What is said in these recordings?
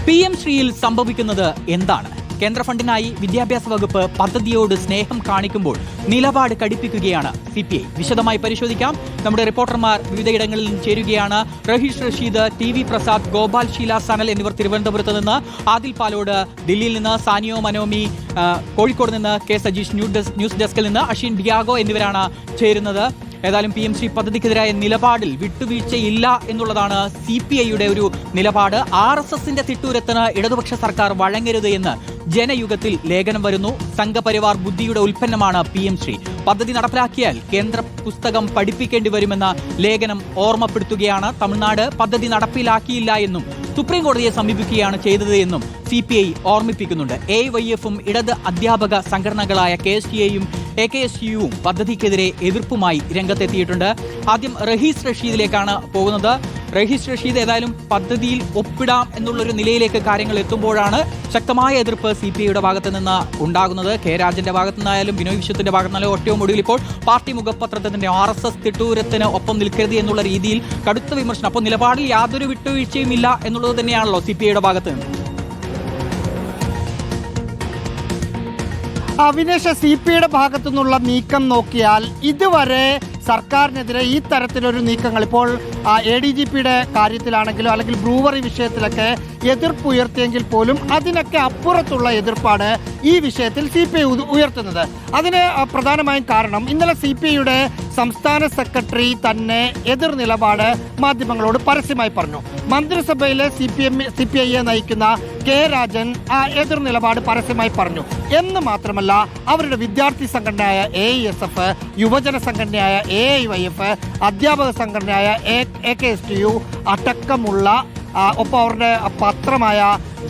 PM ശ്രീയിൽ സംഭവിക്കുന്നത് എന്താണ്? കേന്ദ്ര ഫണ്ടിനായി വിദ്യാഭ്യാസ വകുപ്പ് പദ്ധതിയോട് സ്നേഹം കാണിക്കുമ്പോൾ നിലപാട് കടുപ്പിക്കുകയാണ് CPI. വിശദമായി പരിശോധിക്കാം. നമ്മുടെ റിപ്പോർട്ടർമാർ വിവിധയിടങ്ങളിൽ നിന്ന് ചേരുകയാണ്. റഹീഷ് റഷീദ്, TV പ്രസാദ്, ഗോപാൽ ഷീല സനൽ എന്നിവർ തിരുവനന്തപുരത്ത് നിന്ന്, ആദിൽ പാലോട് ദില്ലിയിൽ നിന്ന്, സാനിയോ മനോമി കോഴിക്കോട് നിന്ന്, K സജീഷ് ന്യൂസ് ഡെസ്കിൽ നിന്ന്, അഷീൻ ഡിയാഗോ എന്നിവരാണ് ചേരുന്നത്. ഏതായാലും PM ശ്രീ പദ്ധതിക്കെതിരായ നിലപാടിൽ വിട്ടുവീഴ്ചയില്ല എന്നുള്ളതാണ് CPIയുടെ ഒരു നിലപാട്. RSSന്റെ തിട്ടൂരത്തിന് ഇടതുപക്ഷ സർക്കാർ വഴങ്ങരുത് എന്ന് ജനയുഗത്തിൽ ലേഖനം വരുന്നു. സംഘപരിവാർ ബുദ്ധിയുടെ ഉൽപ്പന്നമാണ് PM ശ്രീ. പദ്ധതി നടപ്പിലാക്കിയാൽ കേന്ദ്ര പുസ്തകം പഠിപ്പിക്കേണ്ടി വരുമെന്ന ലേഖനം ഓർമ്മപ്പെടുത്തുകയാണ്. തമിഴ്നാട് പദ്ധതി നടപ്പിലാക്കിയില്ല എന്നും സുപ്രീം കോടതിയെ സമീപിക്കുകയാണ് ചെയ്തത് എന്നും CPI ഓർമ്മിപ്പിക്കുന്നുണ്ട്. AYF-ഉം ഇടത് അധ്യാപക സംഘടനകളായ KSTAയും AKSUവും പദ്ധതിക്കെതിരെ എതിർപ്പുമായി രംഗത്തെത്തിയിട്ടുണ്ട്. ആദ്യം റഹീസ് റഷീദിലേക്കാണ് പോകുന്നത്. റഹീസ് റഷീദ്, ഏതായാലും പദ്ധതിയിൽ ഒപ്പിടാം എന്നുള്ളൊരു നിലയിലേക്ക് കാര്യങ്ങൾ എത്തുമ്പോഴാണ് ശക്തമായ എതിർപ്പ് CPIയുടെ ഭാഗത്ത് നിന്ന് ഉണ്ടാകുന്നത്. K രാജന്റെ ഭാഗത്തു നിന്നായാലും ബിനോയ് വിശ്വത്തിന്റെ ഭാഗത്തു നിന്നാലും ഒറ്റവും ഒടുവിൽ ഇപ്പോൾ പാർട്ടി മുഖപത്രത്തിന്റെ RSS തിട്ടൂരത്തിന് ഒപ്പം നിൽക്കരുത് എന്നുള്ള രീതിയിൽ കടുത്ത വിമർശനം. അപ്പോൾ നിലപാടിൽ യാതൊരു വിട്ടുവീഴ്ചയും ഇല്ല എന്നുള്ളത് തന്നെയാണല്ലോ CPIയുടെ ഭാഗത്ത് നിന്ന്. അവിനേഷ CPIയുടെ ഭാഗത്തു നിന്നുള്ള നീക്കം നോക്കിയാൽ ഇതുവരെ സർക്കാരിനെതിരെ ഈ തരത്തിലൊരു നീക്കങ്ങൾ ഇപ്പോൾ ADGPയുടെ കാര്യത്തിലാണെങ്കിലും അല്ലെങ്കിൽ ബ്രൂവറി വിഷയത്തിലൊക്കെ എതിർപ്പ് ഉയർത്തിയെങ്കിൽ പോലും അതിനൊക്കെ അപ്പുറത്തുള്ള എതിർപ്പാണ് ഈ വിഷയത്തിൽ CPI ഉയർത്തുന്നത്. അതിന് പ്രധാനമായും കാരണം ഇന്നലെ CPIയുടെ സംസ്ഥാന സെക്രട്ടറി തന്നെ എതിർ നിലപാട് മാധ്യമങ്ങളോട് പരസ്യമായി പറഞ്ഞു. മന്ത്രിസഭയിലെ CPIയെ നയിക്കുന്ന K രാജൻ എതിർ നിലപാട് പരസ്യമായി പറഞ്ഞു എന്ന് മാത്രമല്ല, അവരുടെ വിദ്യാർത്ഥി സംഘടനയായ AISF, യുവജന സംഘടനയായ AIYF, അധ്യാപക സംഘടനയായ AKSTU അടക്കമുള്ള ഒപ്പം അവരുടെ പത്രമായ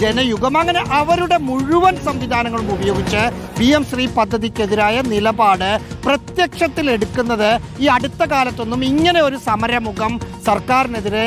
ജനയുഗം, അങ്ങനെ അവരുടെ മുഴുവൻ സംവിധാനങ്ങളും ഉപയോഗിച്ച് PM ശ്രീ പദ്ധതിക്കെതിരായ നിലപാട് പ്രത്യക്ഷത്തിൽ എടുക്കുന്നത് ഈ അടുത്ത കാലത്തൊന്നും ഇങ്ങനെ ഒരു സമരമുഖം സർക്കാരിനെതിരെ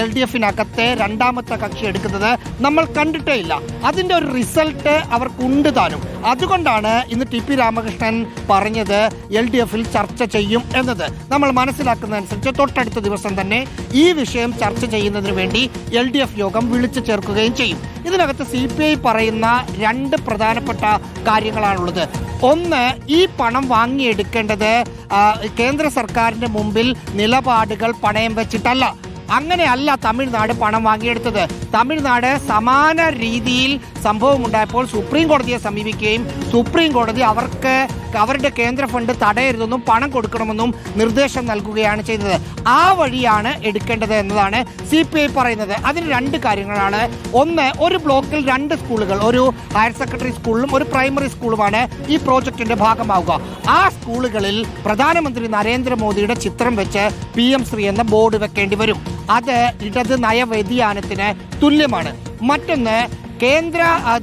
LDFിനകത്തെ രണ്ടാമത്തെ കക്ഷി എടുക്കുന്നത് നമ്മൾ കണ്ടിട്ടേ ഇല്ല. അതിൻ്റെ ഒരു റിസൾട്ട് അവർക്കുണ്ട് താനും. അതുകൊണ്ടാണ് ഇന്ന് TP രാമകൃഷ്ണൻ പറഞ്ഞത് LDFിൽ ചർച്ച ചെയ്യും എന്നത്. നമ്മൾ മനസ്സിലാക്കുന്നതനുസരിച്ച് തൊട്ടടുത്ത ദിവസം തന്നെ ഈ വിഷയം ചർച്ച ചെയ്യുന്നതിന് വേണ്ടി LDF യോഗം വിളിച്ചു ചേർക്കുകയും ചെയ്യും. ഇതിനകത്ത് CPI പറയുന്ന രണ്ട് പ്രധാനപ്പെട്ട കാര്യങ്ങളാണുള്ളത്. ഒന്ന്, ഈ പണം വാങ്ങിയെടുക്കേണ്ടത് കേന്ദ്ര സർക്കാരിന്റെ മുമ്പിൽ നിലപാടുകൾ പണയം വെച്ചിട്ടല്ല. അങ്ങനെയല്ല തമിഴ്നാട് പണം വാങ്ങിയെടുത്തത്. തമിഴ്നാട് സമാന രീതിയിൽ സംഭവമുണ്ടായപ്പോൾ സുപ്രീം കോടതിയെ സമീപിക്കുകയും സുപ്രീം കോടതി അവരുടെ കേന്ദ്ര ഫണ്ട് തടയരുതെന്നും പണം കൊടുക്കണമെന്നും നിർദ്ദേശം നൽകുകയാണ് ചെയ്തത്. ആ വഴിയാണ് എടുക്കേണ്ടത് എന്നതാണ് CPI പറയുന്നത്. അതിന് രണ്ട് കാര്യങ്ങളാണ്. ഒന്ന്, ഒരു ബ്ലോക്കിൽ 2 സ്കൂളുകൾ, ഒരു ഹയർ സെക്കൻഡറി സ്കൂളിലും ഒരു പ്രൈമറി സ്കൂളുമാണ് ഈ പ്രോജക്റ്റിന്റെ ഭാഗമാവുക. ആ സ്കൂളുകളിൽ പ്രധാനമന്ത്രി നരേന്ദ്രമോദിയുടെ ചിത്രം വെച്ച് PM ശ്രീ എന്ന ബോർഡ് വെക്കേണ്ടി വരും. അത് ഇടത് നയവ്യതിയാനത്തിന് തുല്യമാണ്. മറ്റൊന്ന്,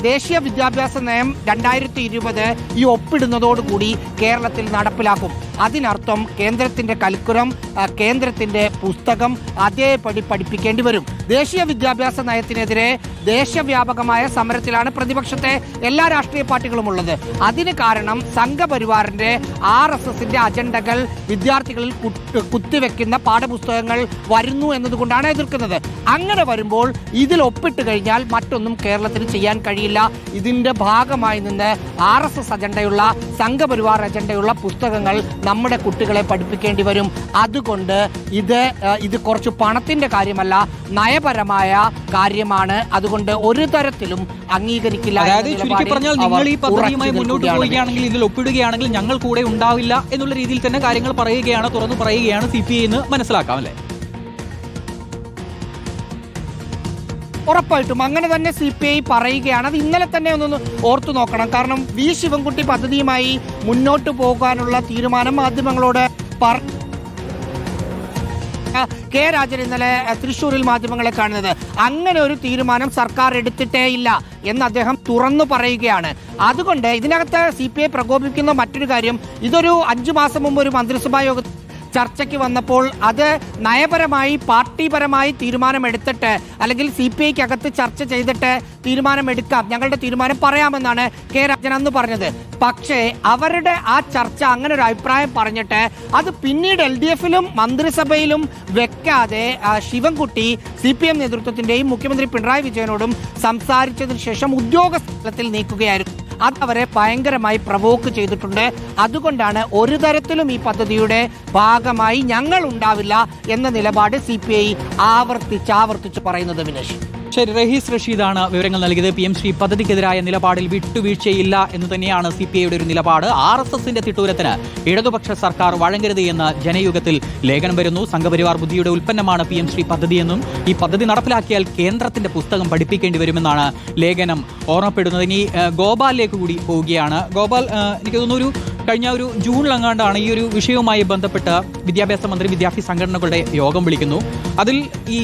ദേശീയ വിദ്യാഭ്യാസ നയം 2020 ഈ ഒപ്പിടുന്നതോടുകൂടി കേരളത്തിൽ നടപ്പിലാക്കും. അതിനർത്ഥം കേന്ദ്രത്തിന്റെ കൽക്കുരം, കേന്ദ്രത്തിന്റെ പുസ്തകം അതേപടി പഠിപ്പിക്കേണ്ടി വരും. ദേശീയ വിദ്യാഭ്യാസ നയത്തിനെതിരെ ദേശവ്യാപകമായ സമരത്തിലാണ് പ്രതിപക്ഷത്തെ എല്ലാ രാഷ്ട്രീയ പാർട്ടികളും ഉള്ളത്. അതിന് കാരണം സംഘപരിവാറിന്റെ RSSന്റെ അജണ്ടകൾ വിദ്യാർത്ഥികളിൽ കുത്തിവെക്കുന്ന പാഠപുസ്തകങ്ങൾ വരുന്നു എന്നതുകൊണ്ടാണ് എതിർക്കുന്നത്. അങ്ങനെ വരുമ്പോൾ ഇതിൽ ഒപ്പിട്ട് കഴിഞ്ഞാൽ മറ്റൊന്നും കേരളത്തിന് ചെയ്യാൻ കഴിയില്ല. ഇതിന്റെ ഭാഗമായി നിന്ന് RSS അജണ്ടയുള്ള, സംഘപരിവാർ അജണ്ടയുള്ള പുസ്തകങ്ങൾ നമ്മുടെ കുട്ടികളെ പഠിപ്പിക്കേണ്ടി വരും. അതുകൊണ്ട് ഇത് കുറച്ച് പണത്തിന്റെ കാര്യമല്ല, നയപരമായ കാര്യമാണ്. അതുകൊണ്ട് ഒരു തരത്തിലും അംഗീകരിക്കില്ല. അതായത് ചുരുക്കി പറഞ്ഞാൽ, നിങ്ങൾ ഈ പദ്ധതിയുമായി മുന്നോട്ട് പോവുകയാണെങ്കിൽ, ഇതിൽ ഒപ്പിടുകയാണെങ്കിൽ ഞങ്ങൾ കൂടെ ഉണ്ടാവില്ല എന്നുള്ള രീതിയിൽ തന്നെ കാര്യങ്ങൾ പറയുകയാണ്, തുറന്നു പറയുകയാണ് CPI എന്ന് മനസ്സിലാക്കാം അല്ലേ? ഉറപ്പായിട്ടും അങ്ങനെ തന്നെ CPI പറയുകയാണ്. അത് ഇന്നലെ തന്നെ ഒന്ന് ഓർത്തു നോക്കണം. കാരണം V ശിവൻകുട്ടി പദ്ധതിയുമായി മുന്നോട്ട് പോകാനുള്ള തീരുമാനം മാധ്യമങ്ങളോട് K രാജൻ ഇന്നലെ തൃശ്ശൂരിൽ മാധ്യമങ്ങളെ കാണുന്നത്. അങ്ങനെ ഒരു തീരുമാനം സർക്കാർ എടുത്തിട്ടേ ഇല്ല എന്ന് അദ്ദേഹം തുറന്നു പറയുകയാണ്. അതുകൊണ്ട് ഇതിനകത്ത് CPI പ്രകോപിപ്പിക്കുന്ന മറ്റൊരു കാര്യം, ഇതൊരു 5 മാസം മുമ്പ് ഒരു മന്ത്രിസഭാ യോഗത്തിൽ ചർച്ചയ്ക്ക് വന്നപ്പോൾ അത് നയപരമായി പാർട്ടിപരമായി തീരുമാനമെടുത്തിട്ട് അല്ലെങ്കിൽ CPIക്ക് അകത്ത് ചർച്ച ചെയ്തിട്ട് തീരുമാനമെടുക്കാം, ഞങ്ങളുടെ തീരുമാനം പറയാമെന്നാണ് കെ രാജൻ അന്ന് പറഞ്ഞത്. പക്ഷേ അവരുടെ ആ ചർച്ച അങ്ങനെ ഒരു അഭിപ്രായം പറഞ്ഞിട്ട് അത് പിന്നീട് LDFിലും മന്ത്രിസഭയിലും വെക്കാതെ ശിവൻകുട്ടി CPM നേതൃത്വത്തിന്റെയും മുഖ്യമന്ത്രി പിണറായി വിജയനോടും സംസാരിച്ചതിന് ശേഷം ഉദ്യോഗസ്ഥലത്തിൽ നീക്കുകയായിരുന്നു. അത് അവരെ ഭയങ്കരമായി പ്രവോക്ക് ചെയ്തിട്ടുണ്ട്. അതുകൊണ്ടാണ് ഒരു തരത്തിലും ഈ പദ്ധതിയുടെ ഭാഗമായി ഞങ്ങൾ ഉണ്ടാവില്ല എന്ന നിലപാട് CPI ആവർത്തിച്ച് പറയുന്നത്. വിനേഷ്, ശരി, റഹീസ് റഷീദാണ് വിവരങ്ങൾ നൽകിയത്. PM-ശ്രീ പദ്ധതിക്കെതിരായ നിലപാടിൽ വിട്ടുവീഴ്ചയില്ല എന്ന് തന്നെയാണ് CPIയുടെ ഒരു നിലപാട്. RSSന്റെ തിട്ടൂരത്തിന് ഇടതുപക്ഷ സർക്കാർ വഴങ്ങരുത് എന്ന് ജനയുഗത്തിൽ ലേഖനം വരുന്നു. സംഘപരിവാർ ബുദ്ധിയുടെ ഉൽപ്പന്നമാണ് PM-ശ്രീ പദ്ധതിയെന്നും ഈ പദ്ധതി നടപ്പിലാക്കിയാൽ കേന്ദ്രത്തിന്റെ പുസ്തകം പഠിപ്പിക്കേണ്ടി വരുമെന്നാണ് ലേഖനം ഓർമ്മപ്പെടുന്നത്. ഇനി ഗോപാലിലേക്ക് കൂടി പോവുകയാണ്. ഗോപാൽ, എനിക്ക് തോന്നുന്നു കഴിഞ്ഞ ഒരു ജൂണിലെങ്ങാണ്ടാണ് ഈ ഒരു വിഷയവുമായി ബന്ധപ്പെട്ട് വിദ്യാഭ്യാസ മന്ത്രി വിദ്യാർത്ഥി സംഘടനകളുടെ യോഗം വിളിക്കുന്നു. അതിൽ ഈ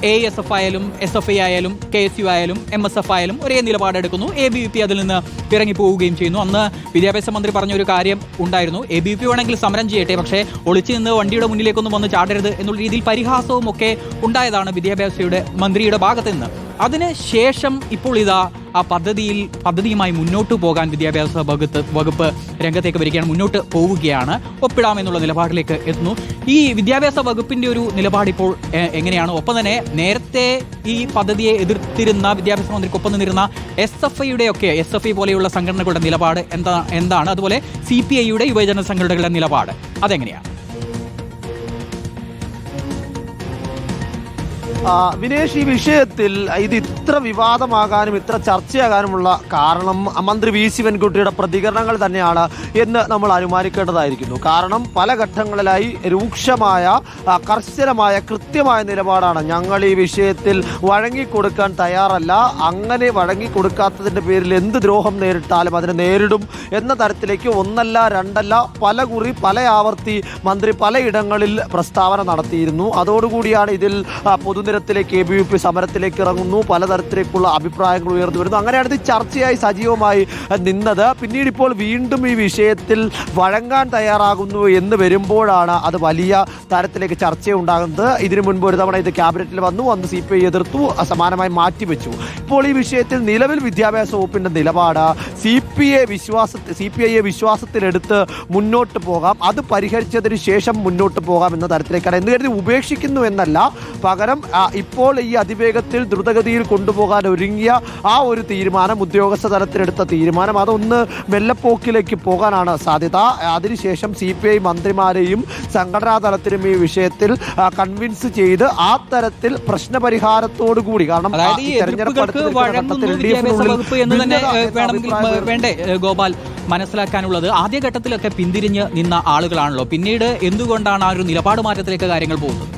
ASF ആയാലും SFI ആയാലും KSU ആയാലും MSF ആയാലും ഒരേ നിലപാടെടുക്കുന്നു. ABVP അതിൽ നിന്ന് ഇറങ്ങിപ്പോവുകയും ചെയ്യുന്നു. അന്ന് വിദ്യാഭ്യാസ മന്ത്രി പറഞ്ഞൊരു കാര്യം ഉണ്ടായിരുന്നു, ABVP വേണമെങ്കിൽ സമരം ചെയ്യട്ടെ, പക്ഷേ ഒളിച്ചു നിന്ന് വണ്ടിയുടെ മുന്നിലേക്കൊന്നും വന്ന് ചാടരുത് എന്നുള്ള രീതിയിൽ പരിഹാസവും ഒക്കെ ഉണ്ടായതാണ് വിദ്യാഭ്യാസയുടെ മന്ത്രിയുടെ ഭാഗത്ത് നിന്ന്. അതിനുശേഷം ഇപ്പോൾ ഇതാ ആ പദ്ധതിയുമായി മുന്നോട്ട് പോകാൻ വിദ്യാഭ്യാസ വകുപ്പ് രംഗത്തേക്ക് വരികയാണ്, മുന്നോട്ട് പോവുകയാണ്, ഒപ്പിടാമെന്നുള്ള നിലപാടിലേക്ക് എത്തുന്നു. ഈ വിദ്യാഭ്യാസ വകുപ്പിന്റെ ഒരു നിലപാട് ഇപ്പോൾ എങ്ങനെയാണ്? ഒപ്പം തന്നെ നേരത്തെ ഈ പദ്ധതിയെ എതിർത്തിരുന്ന വിദ്യാഭ്യാസ മന്ത്രിക്കൊപ്പം നിന്നിരുന്ന SFI പോലെയുള്ള സംഘടനകളുടെ നിലപാട് എന്താണ്? അതുപോലെ CPIയുടെ യുവജന സംഘടനകളുടെ നിലപാട് അതെങ്ങനെയാണ്? വിനേഷ്, ഈ വിഷയത്തിൽ ഇത് ഇത്ര വിവാദമാകാനും ഇത്ര ചർച്ചയാകാനുമുള്ള കാരണം മന്ത്രി വി ശിവൻകുട്ടിയുടെ പ്രതികരണങ്ങൾ തന്നെയാണ് എന്ന് നമ്മൾ അനുമാനിക്കേണ്ടതായിരിക്കുന്നു. കാരണം പല ഘട്ടങ്ങളിലായി രൂക്ഷമായ കർശനമായ കൃത്യമായ നിലപാടാണ്. ഞങ്ങൾ ഈ വിഷയത്തിൽ വഴങ്ങിക്കൊടുക്കാൻ തയ്യാറല്ല, അങ്ങനെ വഴങ്ങിക്കൊടുക്കാത്തതിൻ്റെ പേരിൽ എന്ത് ദ്രോഹം നേരിട്ടാലും അതിനെ നേരിടും എന്ന തരത്തിലേക്ക് ഒന്നല്ല രണ്ടല്ല പല ആവർത്തി മന്ത്രി പലയിടങ്ങളിൽ പ്രസ്താവന നടത്തിയിരുന്നു. അതോടുകൂടിയാണ് ഇതിൽ പൊതുനിരത്തിലേക്ക് ABVP സമരത്തിലേക്ക് ഇറങ്ങുന്നു, പലതരത്തിലേക്കുള്ള അഭിപ്രായങ്ങൾ ഉയർന്നു വരുന്നു. അങ്ങനെയാണ് ഇത് ചർച്ചയായി സജീവമായി നിന്നത്. പിന്നീട് ഇപ്പോൾ വീണ്ടും ഈ വിഷയത്തിൽ വഴങ്ങാൻ തയ്യാറാകുന്നു എന്ന് വരുമ്പോഴാണ് അത് വലിയ തരത്തിലേക്ക് ചർച്ചയുണ്ടാകുന്നത്. ഇതിനു മുൻപ് ഒരു തവണ ഇത് ക്യാബിനറ്റിൽ വന്നു, അന്ന് CPI എതിർത്തു, സമാനമായി മാറ്റിവെച്ചു. ഇപ്പോൾ ഈ വിഷയത്തിൽ നിലവിൽ വിദ്യാഭ്യാസ വകുപ്പിന്റെ നിലപാട് CPIയെ വിശ്വാസത്തിലെടുത്ത് മുന്നോട്ട് പോകാം, അത് പരിഹരിച്ചതിന് ശേഷം മുന്നോട്ട് പോകാം എന്ന തരത്തിലേക്കാണ്. എന്ന് കരുതി ഉപേക്ഷിക്കുന്നു എന്നല്ല, പകരം ഇപ്പോൾ ഈ അതിവേഗത്തിൽ ദ്രുതഗതിയിൽ കൊണ്ടുപോകാൻ ഒരുങ്ങിയ ആ ഒരു തീരുമാനം, ഉദ്യോഗസ്ഥ തലത്തിലെടുത്ത തീരുമാനം, അതൊന്ന് മെല്ലപ്പോക്കിലേക്ക് പോകാനാണ് സാധ്യത. അതിനുശേഷം CPI മന്ത്രിമാരെയും സംഘടനാ തലത്തിലും ഈ വിഷയത്തിൽ കൺവിൻസ് ചെയ്ത് ആ തരത്തിൽ പ്രശ്നപരിഹാരത്തോടു കൂടി, കാരണം വേണ്ടേ ഗോപാൽ മനസ്സിലാക്കാനുള്ളത്, ആദ്യഘട്ടത്തിലൊക്കെ പിന്തിരിഞ്ഞ് നിന്ന ആളുകളാണല്ലോ, പിന്നീട് എന്തുകൊണ്ടാണ് ആ ഒരു നിലപാട് മാറ്റത്തിലേക്ക് കാര്യങ്ങൾ പോകുന്നത്?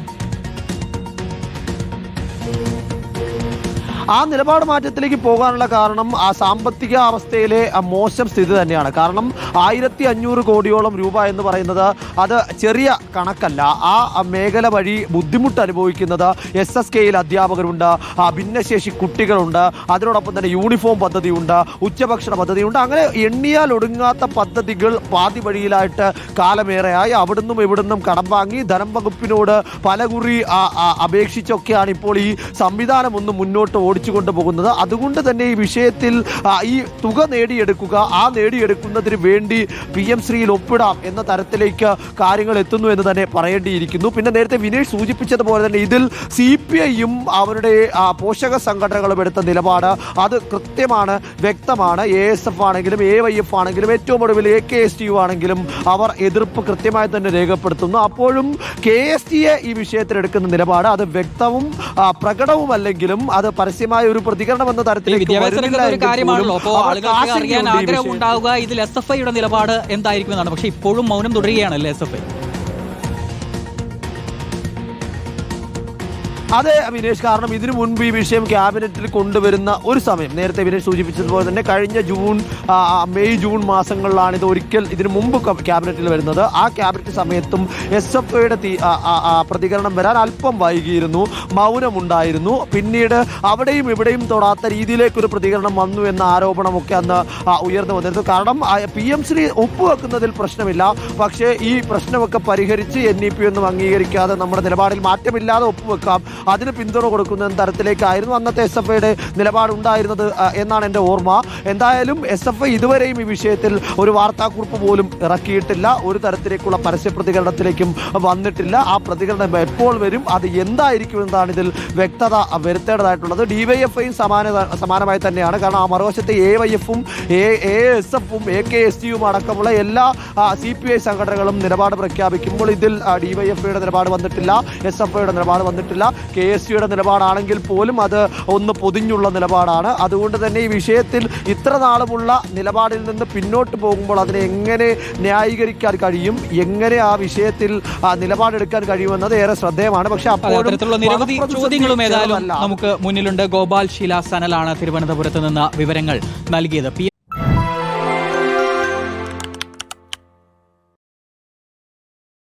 ആ നിലപാട് മാറ്റത്തിലേക്ക് പോകാനുള്ള കാരണം ആ സാമ്പത്തിക അവസ്ഥയിലെ മോശം സ്ഥിതി തന്നെയാണ്. കാരണം 1500 കോടിയോളം രൂപ എന്ന് പറയുന്നത് അത് ചെറിയ കണക്കല്ല. ആ മേഖല വഴി ബുദ്ധിമുട്ട് അനുഭവിക്കുന്നത് SSKയിൽ അധ്യാപകരുണ്ട്, ഭിന്നശേഷി കുട്ടികളുണ്ട്, അതിനോടൊപ്പം തന്നെ യൂണിഫോം പദ്ധതിയുണ്ട്, ഉച്ചഭക്ഷണ പദ്ധതിയുണ്ട്. അങ്ങനെ എണ്ണിയാൽ ഒടുങ്ങാത്ത പദ്ധതികൾ പാതി വഴിയിലായിട്ട് കാലമേറെയായി അവിടുന്നും ഇവിടുന്നും കടം വാങ്ങി ധനം വകുപ്പിനോട് പലകുറി അപേക്ഷിച്ചൊക്കെയാണ് ഇപ്പോൾ ഈ സംവിധാനം ഒന്ന് മുന്നോട്ട് ഓടിച്ചുകൊണ്ട് പോകുന്നത്. അതുകൊണ്ട് തന്നെ ഈ വിഷയത്തിൽ ഈ തുക നേടിയെടുക്കുക, ആ നേടിയെടുക്കുന്നതിന് വേണ്ടി PM-ശ്രീയിൽ ഒപ്പിടാം എന്ന തരത്തിലേക്ക് കാര്യങ്ങൾ എത്തുന്നു എന്ന് തന്നെ പറയേണ്ടിയിരിക്കുന്നു. പിന്നെ നേരത്തെ വിനേഷ് സൂചിപ്പിച്ചതുപോലെ തന്നെ ഇതിൽ CPIയും അവരുടെ പോഷക സംഘടനകളും എടുത്ത നിലപാട് അത് കൃത്യമാണ്, വ്യക്തമാണ്. ASF ആണെങ്കിലും AYF ആണെങ്കിലും ഏറ്റവും ഒടുവിൽ AKSTU ആണെങ്കിലും അവർ എതിർപ്പ് കൃത്യമായി തന്നെ രേഖപ്പെടുത്തുന്നു. അപ്പോഴും KSTയെ ഈ വിഷയത്തിൽ എടുക്കുന്ന നിലപാട് അത് വ്യക്തവും പ്രകടവുമല്ലെങ്കിലും അത് പരസ്യമായ ഒരു പ്രതികരണം എന്ന തരത്തിലേക്ക് അറിയാൻ ആഗ്രഹം ഉണ്ടാവുക ഇതിൽ SFIയുടെ നിലപാട് എന്തായിരിക്കുമെന്നാണ്. പക്ഷേ ഇപ്പോഴും മൗനം തുടരുകയാണല്ലേ SFI? അതെ വിനേഷ്, കാരണം ഇതിനു മുൻപ് ഈ വിഷയം ക്യാബിനറ്റിൽ കൊണ്ടുവരുന്ന ഒരു സമയം, നേരത്തെ വിനേഷ് സൂചിപ്പിച്ചതുപോലെ തന്നെ കഴിഞ്ഞ മെയ് ജൂൺ മാസങ്ങളിലാണ് ഇത് ഒരിക്കൽ ഇതിനു മുമ്പ് ക്യാബിനറ്റിൽ വരുന്നത്. ആ ക്യാബിനറ്റ് സമയത്തും SFIയുടെ പ്രതികരണം വരാൻ അല്പം വൈകിയിരുന്നു, മൗനമുണ്ടായിരുന്നു. പിന്നീട് അവിടെയും ഇവിടെയും തൊടാത്ത രീതിയിലേക്കൊരു പ്രതികരണം വന്നു എന്ന ആരോപണമൊക്കെ അന്ന് ഉയർന്നു വന്നിരുന്നു. കാരണം PMC ഒപ്പുവെക്കുന്നതിൽ പ്രശ്നമില്ല, പക്ഷേ ഈ പ്രശ്നമൊക്കെ പരിഹരിച്ച് NEP ഒന്നും അംഗീകരിക്കാതെ നമ്മുടെ നിലപാടിൽ മാറ്റമില്ലാതെ ഒപ്പുവെക്കാം, അതിന് പിന്തുണ കൊടുക്കുന്ന തരത്തിലേക്കായിരുന്നു അന്നത്തെ SFIയുടെ നിലപാടുണ്ടായിരുന്നത് എന്നാണ് എൻ്റെ ഓർമ്മ. എന്തായാലും SFI ഇതുവരെയും ഈ വിഷയത്തിൽ ഒരു വാർത്താക്കുറിപ്പ് പോലും ഇറക്കിയിട്ടില്ല, ഒരു തരത്തിലേക്കുള്ള പരസ്യ പ്രതികരണത്തിലേക്കും വന്നിട്ടില്ല. ആ പ്രതികരണം എപ്പോൾ വരും, അത് എന്തായിരിക്കും എന്നതാണ് ഇതിൽ വ്യക്തത വരുത്തേണ്ടതായിട്ടുള്ളത്. DYFIയും സമാനമായി തന്നെയാണ്. കാരണം ആ മറുവശത്തെ AYFും ASFും AKSTയും അടക്കമുള്ള എല്ലാ CPI സംഘടനകളും നിലപാട് പ്രഖ്യാപിക്കുമ്പോൾ ഇതിൽ DYFIയുടെ നിലപാട് വന്നിട്ടില്ല, SFIയുടെ നിലപാട് വന്നിട്ടില്ല. KSTയുടെ നിലപാടാണെങ്കിൽ പോലും അത് ഒന്ന് പൊതിഞ്ഞുള്ള നിലപാടാണ്. അതുകൊണ്ട് തന്നെ ഈ വിഷയത്തിൽ ഇത്ര നാളുമുള്ള നിലപാടിൽ നിന്ന് പിന്നോട്ട് പോകുമ്പോൾ അതിനെ എങ്ങനെ ന്യായീകരിക്കാൻ കഴിയും, എങ്ങനെ ആ വിഷയത്തിൽ നിലപാടെടുക്കാൻ കഴിയുമെന്നത് ഏറെ ശ്രദ്ധേയമാണ്. പക്ഷെ അത്തരത്തിലുള്ള നിരവധി ചോദ്യങ്ങളും ഏതായാലും നമുക്ക് മുന്നിലുണ്ട്. ഗോപാൽ ശീല സനലാണ് തിരുവനന്തപുരത്ത് നിന്ന് വിവരങ്ങൾ നൽകിയത്.